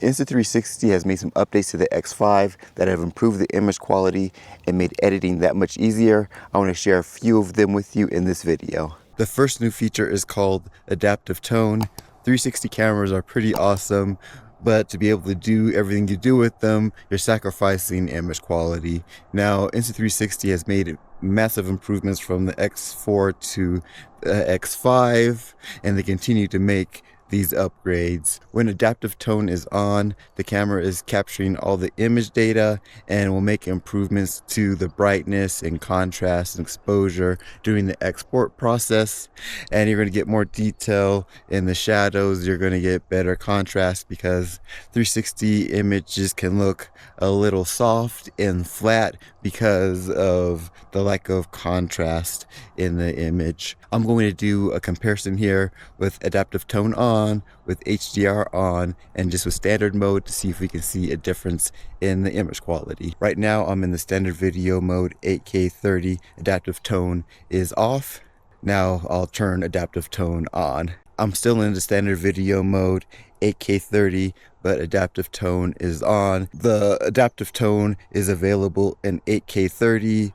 Insta360 has made some updates to the X5 that have improved the image quality and made editing that much easier. I want to share a few of them with you in this video. The first new feature is called Adaptive Tone. 360 cameras are pretty awesome, but to be able to do everything you do with them, you're sacrificing image quality. Now, Insta360 has made massive improvements from the X4 to the X5, and they continue to make these upgrades. When adaptive tone is on, the camera is capturing all the image data and will make improvements to the brightness and contrast and exposure during the export process. And you're going to get more detail in the shadows. You're going to get better contrast because 360 images can look a little soft and flat because of the lack of contrast in the image. I'm going to do a comparison here with adaptive tone on, with HDR on, and just with standard mode to see if we can see a difference in the image quality. Right now I'm in the standard video mode, 8K 30, adaptive tone is off. Now I'll turn adaptive tone on. I'm still in the standard video mode, 8K 30, but adaptive tone is on. The adaptive tone is available in 8K 30,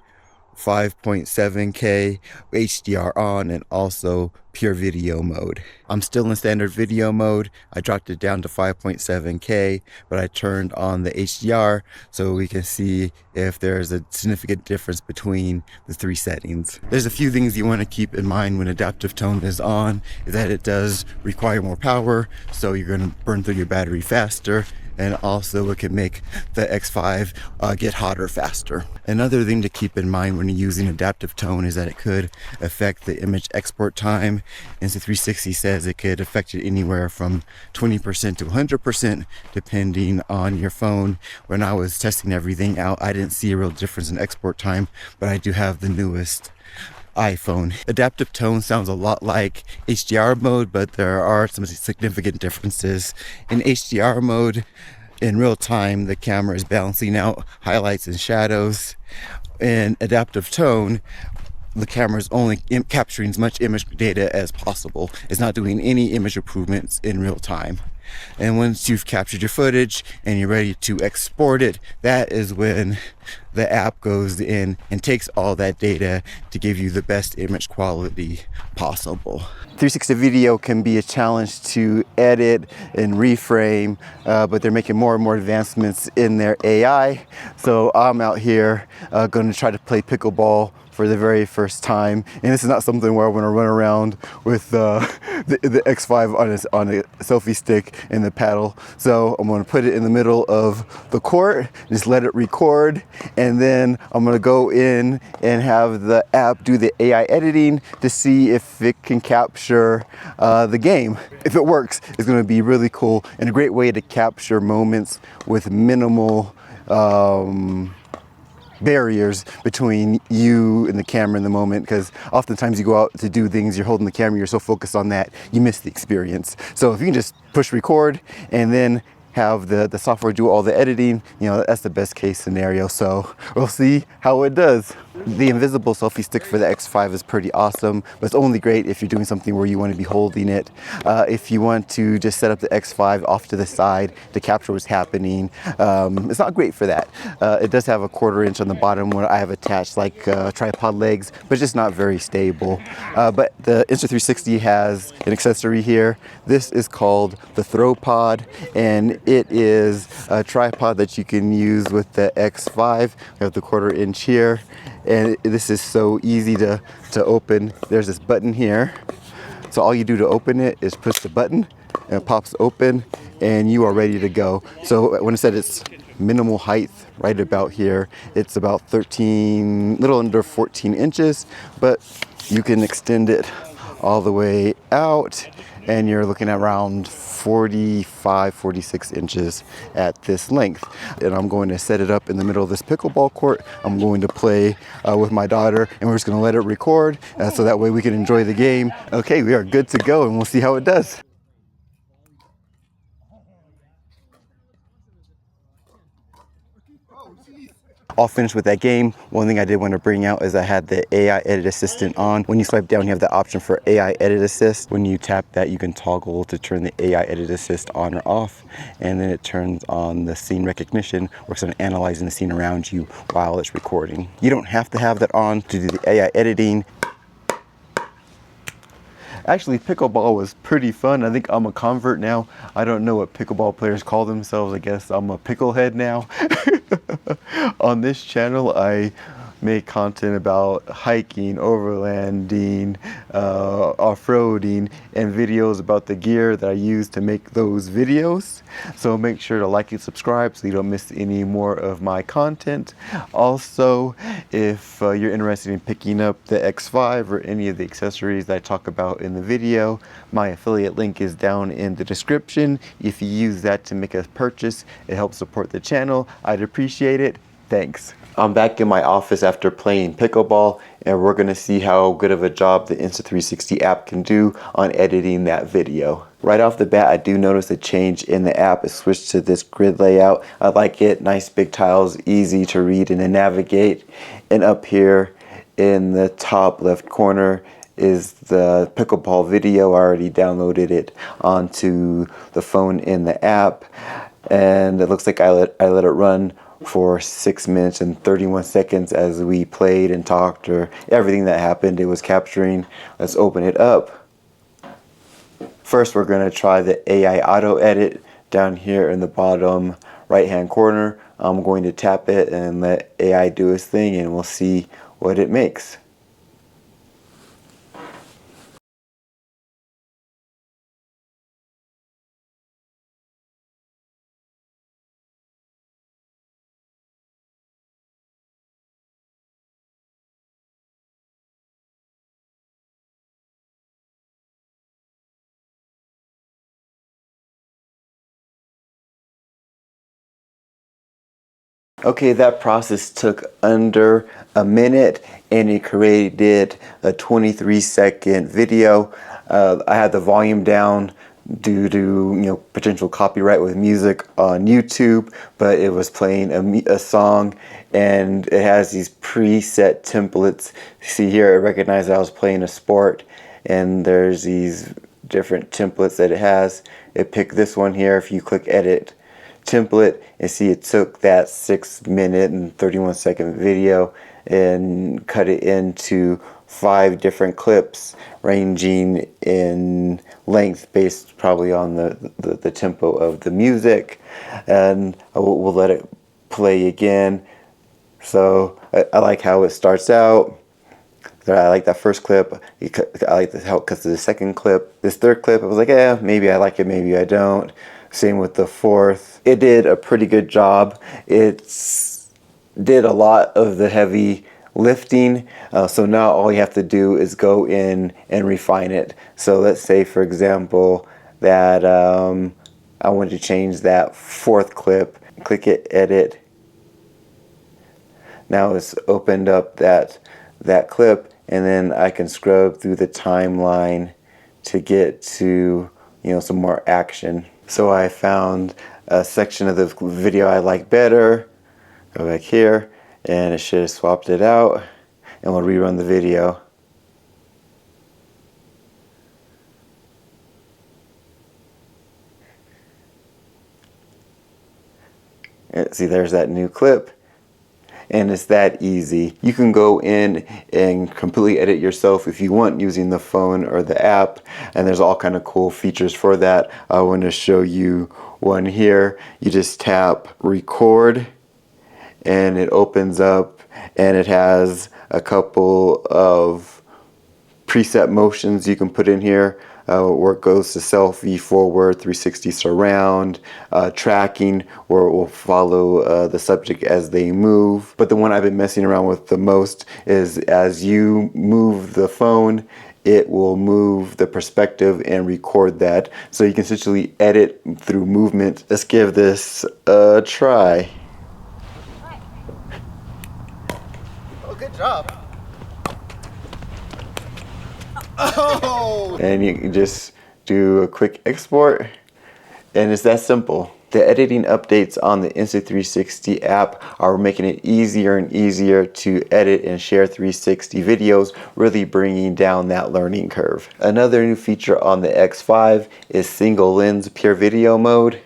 5.7K, HDR on, and also pure video mode. I'm still in standard video mode. I dropped it down to 5.7K, but I turned on the HDR so we can see if there's a significant difference between the three settings. There's a few things you want to keep in mind when adaptive tone is on, is that it does require more power, so you're going to burn through your battery faster, and also it can make the X5 get hotter faster. Another thing to keep in mind when you're using adaptive tone is that it could affect the image export time. Insta360 says it could affect it anywhere from 20% to 100% depending on your phone. When I was testing everything out, I didn't see a real difference in export time, but I do have the newest iPhone. Adaptive tone sounds a lot like HDR mode, but there are some significant differences. In HDR mode, in real time, the camera is balancing out highlights and shadows. In adaptive tone, the camera is only capturing as much image data as possible. It's not doing any image improvements in real time. And once you've captured your footage and you're ready to export it, that is when the app goes in and takes all that data to give you the best image quality possible. 360 video can be a challenge to edit and reframe, but they're making more and more advancements in their AI. So I'm out here going to try to play pickleball for the very first time, and this is not something where I want to run around with the X5 on a selfie stick and the paddle. So I'm going to put it in the middle of the court, just let it record, and then I'm going to go in and have the app do the AI editing to see if it can capture the game. If it works, it's going to be really cool and a great way to capture moments with minimal barriers between you and the camera in the moment, because oftentimes you go out to do things, you're holding the camera, you're so focused on that, you miss the experience. So if you can just push record and then have the software do all the editing, you know, that's the best case scenario. So we'll see how it does. The invisible selfie stick for the X5 is pretty awesome, but it's only great if you're doing something where you want to be holding it. If you want to just set up the X5 off to the side to capture what's happening, it's not great for that. It does have a 1/4 inch on the bottom where I have attached like tripod legs, but it's just not very stable. But the Insta360 has an accessory here. This is called the thropod, and it is a tripod that you can use with the X5. We have the 1/4 inch here, and this is so easy to open. There's this button here. So all you do to open it is push the button, and it pops open, and you are ready to go. So when I said it's minimal height, right about here, it's about 13, little under 14 inches, but you can extend it all the way out, and you're looking at around 45, 46 inches at this length. And I'm going to set it up in the middle of this pickleball court. I'm going to play with my daughter, and we're just going to let it record so that way we can enjoy the game. Okay, we are good to go, and we'll see how it does. All finished with that game. One thing I did want to bring out is I had the AI Edit Assistant on. When you swipe down, you have the option for AI Edit Assist. When you tap that, you can toggle to turn the AI Edit Assist on or off. And then it turns on the scene recognition, works on analyzing the scene around you while it's recording. You don't have to have that on to do the AI editing. Actually, pickleball was pretty fun. I think I'm a convert now. I don't know what pickleball players call themselves. I guess I'm a picklehead now. On this channel, I make content about hiking, overlanding, off-roading, and videos about the gear that I use to make those videos. So make sure to like and subscribe so you don't miss any more of my content. Also, if you're interested in picking up the X5 or any of the accessories that I talk about in the video, my affiliate link is down in the description. If you use that to make a purchase, it helps support the channel. I'd appreciate it. Thanks. I'm back in my office after playing pickleball, and we're going to see how good of a job the Insta360 app can do on editing that video. Right off the bat, I do notice a change in the app. It switched to this grid layout. I like it. Nice big tiles, easy to read and to navigate. And up here in the top left corner is the pickleball video. I already downloaded it onto the phone in the app, and it looks like I let it run for 6 minutes and 31 seconds as we played and talked, or everything that happened it was capturing. Let's open it up. First, we're going to try the AI auto edit down here in the bottom right hand corner. I'm going to tap it and let AI do its thing, and we'll see what it makes. Okay, that process took under a minute, and it created a 23-second video. I had the volume down due to potential copyright with music on YouTube, but it was playing a song, and it has these preset templates. See here, it recognized I was playing a sport, and there's these different templates that it has. It picked this one here. If you click edit template, and see, it took that 6 minute and 31 second video and cut it into 5 different clips ranging in length based probably on the tempo of the music, and we'll let it play again. So I like how it starts out. I like that first clip. I like how it cuts to the second clip. This third clip, I was like, yeah, maybe I like it, maybe I don't. Same with the fourth. It did a pretty good job. It did a lot of the heavy lifting. So now all you have to do is go in and refine it. So let's say, for example, that I want to change that fourth clip. Click it, edit. Now it's opened up that clip, and then I can scrub through the timeline to get to some more action. So I found a section of the video I like better. Go back here, and it should have swapped it out, and we'll rerun the video. And see, there's that new clip. And it's that easy. You can go in and completely edit yourself if you want using the phone or the app, and there's all kind of cool features for that. I want to show you one here. You just tap record, and it opens up, and it has a couple of preset motions you can put in here. Where it goes to selfie, forward, 360 surround, tracking, where it will follow the subject as they move. But the one I've been messing around with the most is as you move the phone, it will move the perspective and record that. So you can essentially edit through movement. Let's give this a try. Oh, good job. Oh! And you can just do a quick export, and it's that simple. The editing updates on the Insta360 app are making it easier and easier to edit and share 360 videos, really bringing down that learning curve. Another new feature on the X5 is single lens pure video mode.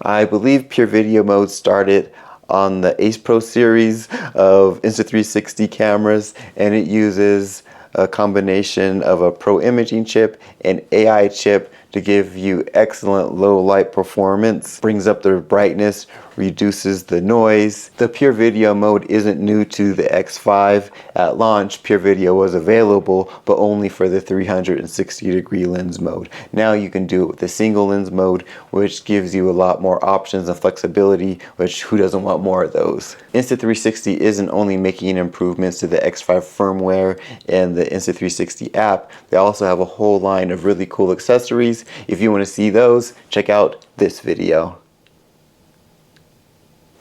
I believe pure video mode started on the Ace Pro series of Insta360 cameras, and it uses a combination of a Pro imaging chip and AI chip to give you excellent low light performance, brings up the brightness, reduces the noise. The pure video mode isn't new to the X5. At launch, pure video was available, but only for the 360-degree lens mode. Now you can do it with the single lens mode, which gives you a lot more options and flexibility, which who doesn't want more of those? Insta360 isn't only making improvements to the X5 firmware and the Insta360 app, they also have a whole line of really cool accessories. If you want to see those, check out this video.